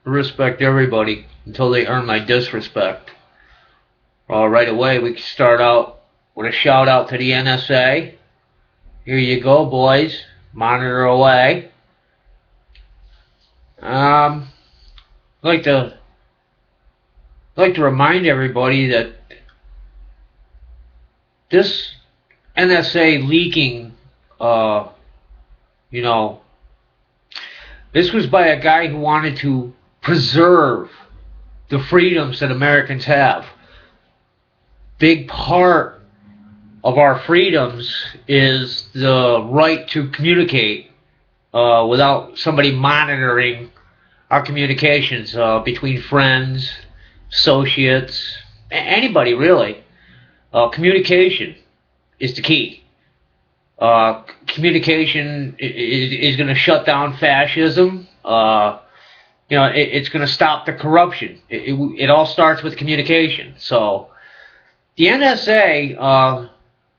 respect everybody until they earn my disrespect. Right away, we can start out with a shout out to the NSA. Here you go, boys. Monitor away. I'd like to remind everybody that this NSA leaking, you know, this was by a guy who wanted to preserve the freedoms that Americans have. Big part of our freedoms is the right to communicate without somebody monitoring our communications between friends, associates, anybody really. Communication is the key. Communication is going to shut down fascism. It's going to stop the corruption. It all starts with communication. So the NSA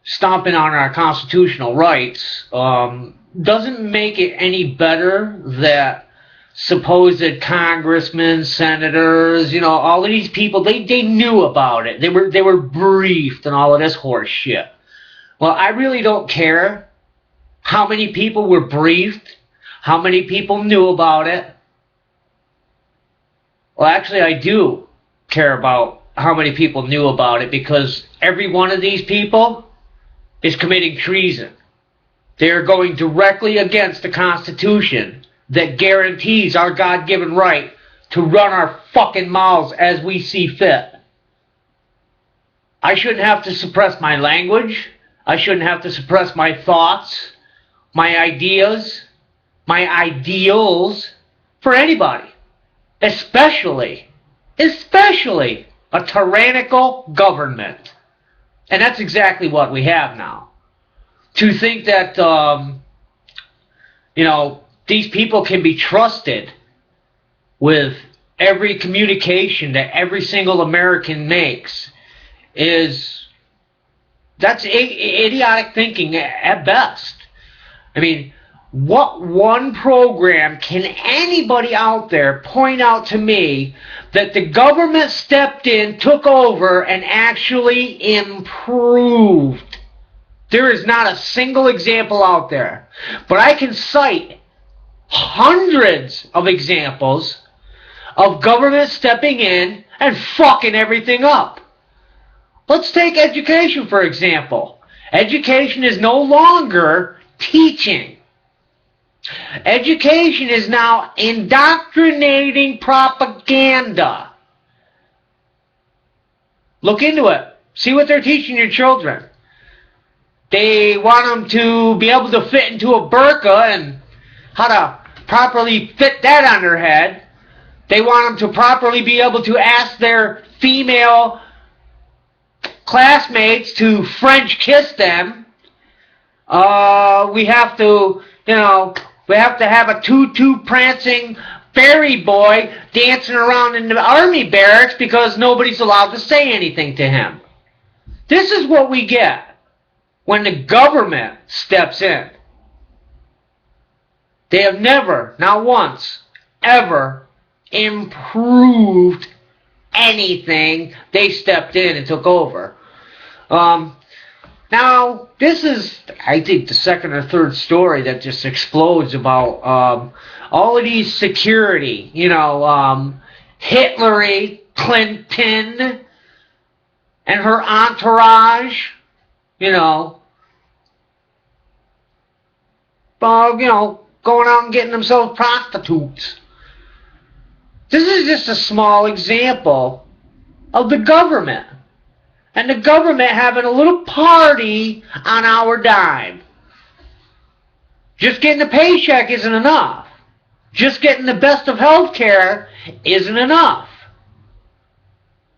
stomping on our constitutional rights doesn't make it any better that supposed congressmen, senators, all of these people, they knew about it. They were briefed and all of this horse shit. Well, I really don't care how many people were briefed, how many people knew about it. Well, actually, I do care about how many people knew about it, because every one of these people is committing treason. They are going directly against the Constitution that guarantees our God-given right to run our fucking mouths as we see fit. I shouldn't have to suppress my language. I shouldn't have to suppress my thoughts, my ideas, my ideals for anybody. Especially a tyrannical government. And that's exactly what we have now. To think that, these people can be trusted with every communication that every single American makes that's idiotic thinking at best. I mean, what one program can anybody out there point out to me that the government stepped in, took over, and actually improved? There is not a single example out there. But I can cite hundreds of examples of government stepping in and fucking everything up. Let's take education, for example. Education is no longer teaching. Education is now indoctrinating propaganda. Look into it. See what they're teaching your children. They want them to be able to fit into a burqa and how to properly fit that on their head. They want them to properly be able to ask their female classmates to French kiss them. We have to have a tutu prancing fairy boy dancing around in the army barracks because nobody's allowed to say anything to him. This is what we get when the government steps in. They have never, not once, ever improved anything. They stepped in and took over. Now, this is, I think, the second or third story that just explodes about all of these security. Hillary Clinton and her entourage, going out and getting themselves prostitutes. This is just a small example of the government. And the government having a little party on our dime. Just getting a paycheck isn't enough. Just getting the best of health care isn't enough.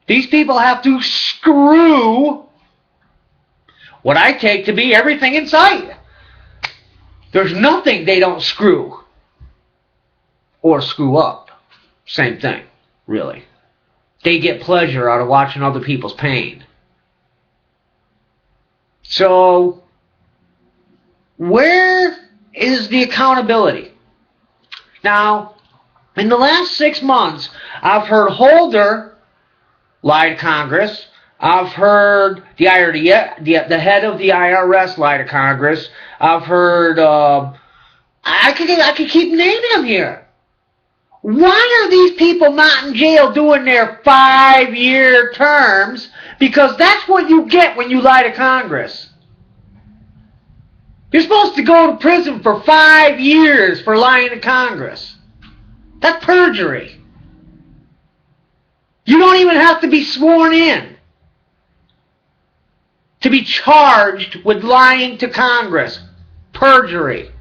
These people have to screw what I take to be everything in sight. There's nothing they don't screw. Or screw up. Same thing, really. They get pleasure out of watching other people's pain. So, where is the accountability? Now, In the last 6 months, I've heard Holder lie to Congress. I've heard the head of the IRS lie to Congress. I've heard, I could keep naming them here. Why are these people not in jail doing their 5-year terms? Because that's what you get when you lie to Congress. You're supposed to go to prison for 5 years for lying to Congress. That's perjury. You don't even have to be sworn in to be charged with lying to Congress. Perjury.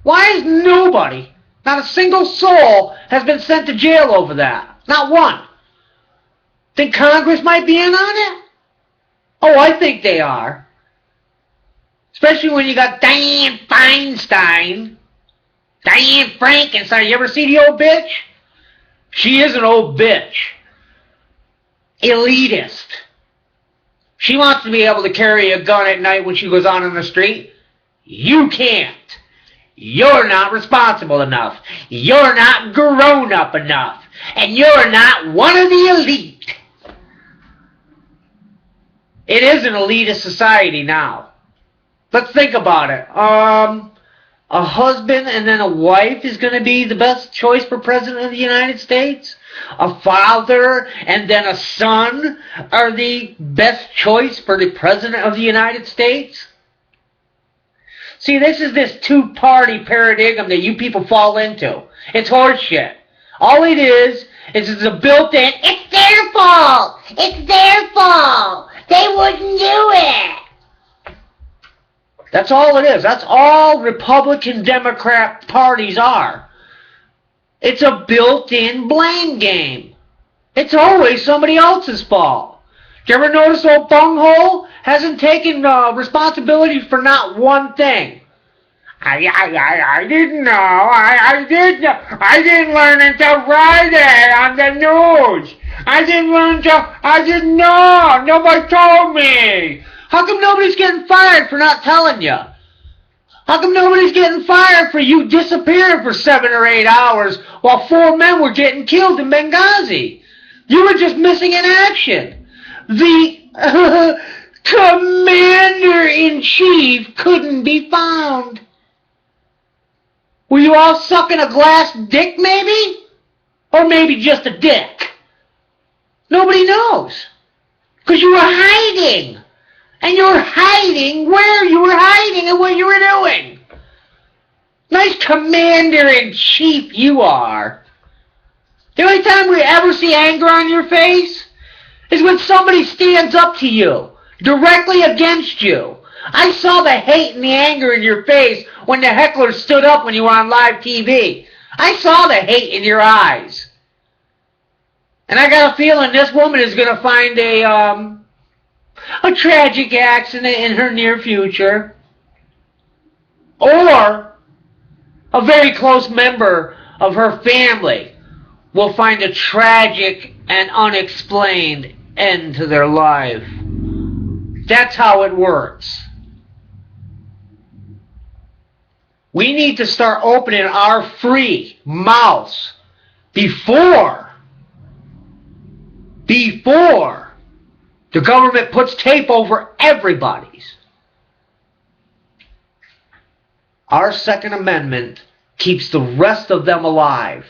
Why is nobody, not a single soul, has been sent to jail over that? Not one. Think Congress might be in on it? Oh, I think they are. Especially when you got Dianne Feinstein, Dianne Frankenstein. You ever see the old bitch? She is an old bitch. Elitist. She wants to be able to carry a gun at night when she goes on in the street. You can't. You're not responsible enough. You're not grown up enough. And you're not one of the elite. It is an elitist society now. Let's think about it. A husband and then a wife is going to be the best choice for President of the United States? A father and then a son are the best choice for the President of the United States? See, this is this two-party paradigm that you people fall into. It's horseshit. All it is it's a built-in, it's their fault! It's their fault! They wouldn't do it! That's all it is. That's all Republican Democrat parties are. It's a built-in blame game. It's always somebody else's fault. Did you ever notice old bunghole hasn't taken responsibility for not one thing? I didn't know. I didn't learn until Friday on the news. I didn't know. Nobody told me. How come nobody's getting fired for not telling you? How come nobody's getting fired for you disappearing for 7 or 8 hours while 4 men were getting killed in Benghazi? You were just missing in action. The commander-in-chief couldn't be found. Were you all sucking a glass dick, maybe? Or maybe just a dick? Nobody knows. Because you were hiding. And you were hiding where you were hiding and what you were doing. Nice commander-in-chief you are. The only time we ever see anger on your face is when somebody stands up to you, directly against you. I saw the hate and the anger in your face when the heckler stood up when you were on live TV. I saw the hate in your eyes. And I got a feeling this woman is going to find a tragic accident in her near future, or a very close member of her family will find a tragic and unexplained end to their life. That's how it works. We need to start opening our free mouths before the government puts tape over everybody's. Our Second Amendment keeps the rest of them alive.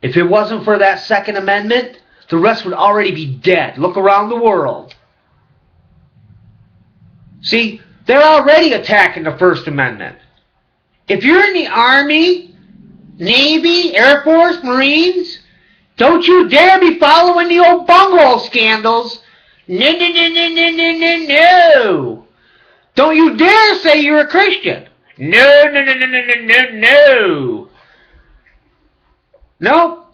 If it wasn't for that Second Amendment, the rest would already be dead. Look around the world. See, they're already attacking the First Amendment. If you're in the Army, Navy, Air Force, Marines, don't you dare be following the old bunghole scandals. No. Don't you dare say you're a Christian. No. Nope.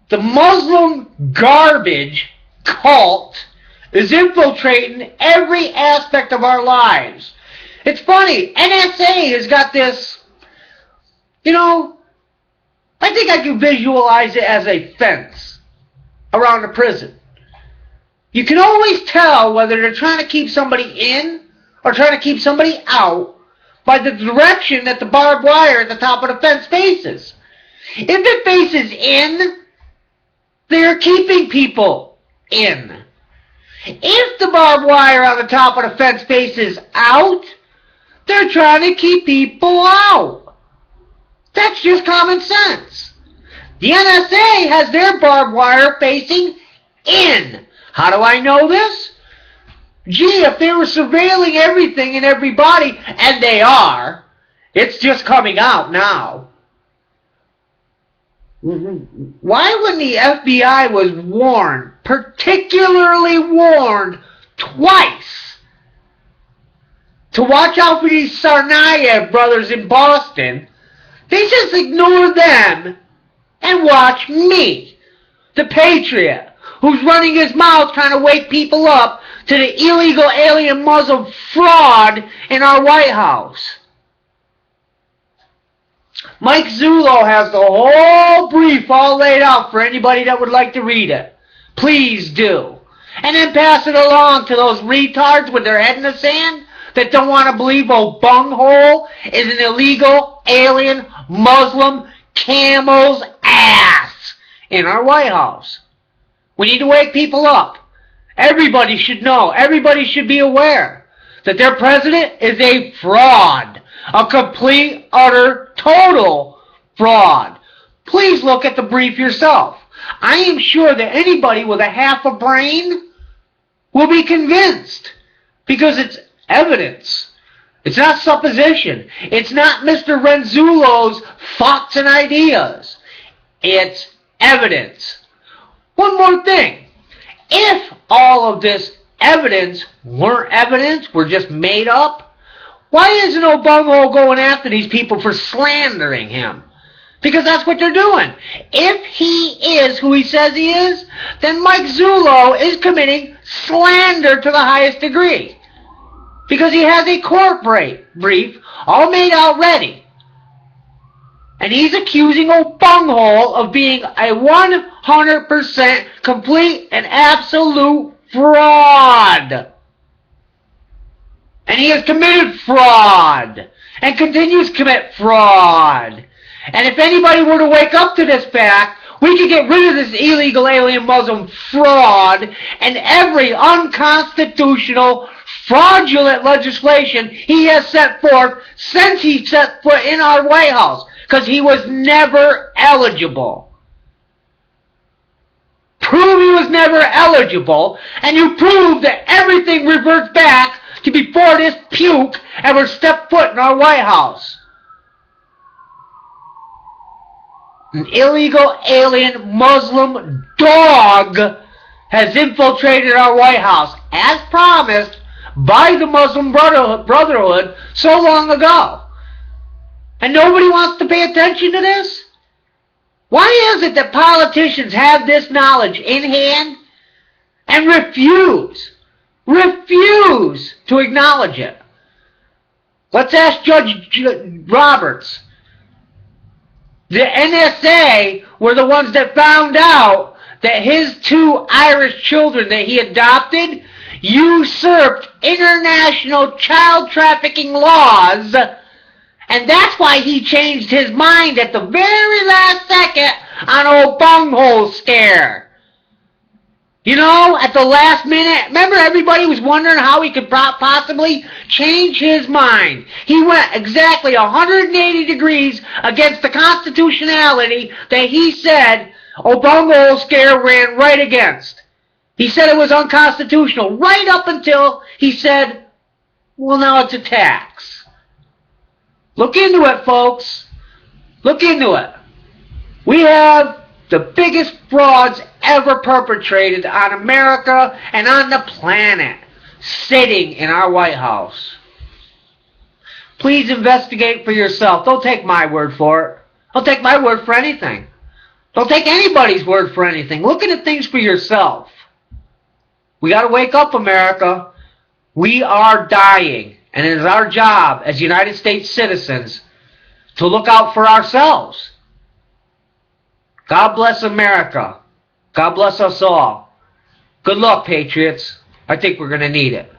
The Muslim garbage cult is infiltrating every aspect of our lives. It's funny. NSA has got this, I think I can visualize it as a fence around the prison. You can always tell whether they're trying to keep somebody in or trying to keep somebody out by the direction that the barbed wire at the top of the fence faces. If it faces in, they're keeping people in. If the barbed wire on the top of the fence faces out, they're trying to keep people out. That's just common sense. The NSA has their barbed wire facing in. How do I know this? Gee, if they were surveilling everything and everybody, and they are, it's just coming out now. Why when the FBI was warned, particularly warned twice, to watch out for these Tsarnaev brothers in Boston, they just ignored them and watch me, the patriot, who's running his mouth trying to wake people up to the illegal alien Muslim fraud in our White House. Mike Zullo has the whole brief all laid out for anybody that would like to read it. Please do. And then pass it along to those retards with their head in the sand that don't want to believe old bunghole is an illegal alien Muslim camel's ass in our White House. We need to wake people up. Everybody should know. Everybody should be aware that their president is a fraud. A complete, utter, total fraud. Please look at the brief yourself. I am sure that anybody with a half a brain will be convinced because it's evidence. It's not supposition. It's not Mr. Renzullo's thoughts and ideas. It's evidence. One more thing. If all of this evidence weren't evidence, were just made up, why isn't Obama going after these people for slandering him? Because that's what they're doing. If he is who he says he is, then Mike Zullo is committing slander to the highest degree. Because he has a court brief all made out ready. And he's accusing O'Bunghole of being a 100% complete and absolute fraud. And he has committed fraud. And continues to commit fraud. And if anybody were to wake up to this fact, we could get rid of this illegal alien Muslim fraud and every unconstitutional, fraudulent legislation he has set forth since he set foot in our White House. Because he was never eligible. Prove he was never eligible, and you prove that everything reverts back to before this puke ever stepped foot in our White House. An illegal alien Muslim dog has infiltrated our White House, as promised by the Muslim Brotherhood so long ago. And nobody wants to pay attention to this? Why is it that politicians have this knowledge in hand and refuse to acknowledge it? Let's ask Judge Roberts. The NSA were the ones that found out that his 2 Irish children that he adopted usurped international child trafficking laws. And that's why he changed his mind at the very last second on old bunghole scare. You know, at the last minute, remember everybody was wondering how he could possibly change his mind. He went exactly 180 degrees against the constitutionality that he said Obama scare ran right against. He said it was unconstitutional right up until he said, well, now it's a tax. Look into it, folks. Look into it. We have the biggest frauds ever perpetrated on America and on the planet sitting in our White House. Please investigate for yourself. Don't take my word for it. Don't take my word for anything. Don't take anybody's word for anything. Look into things for yourself. We got to wake up, America. We are dying. And it is our job as United States citizens to look out for ourselves. God bless America. God bless us all. Good luck, Patriots. I think we're going to need it.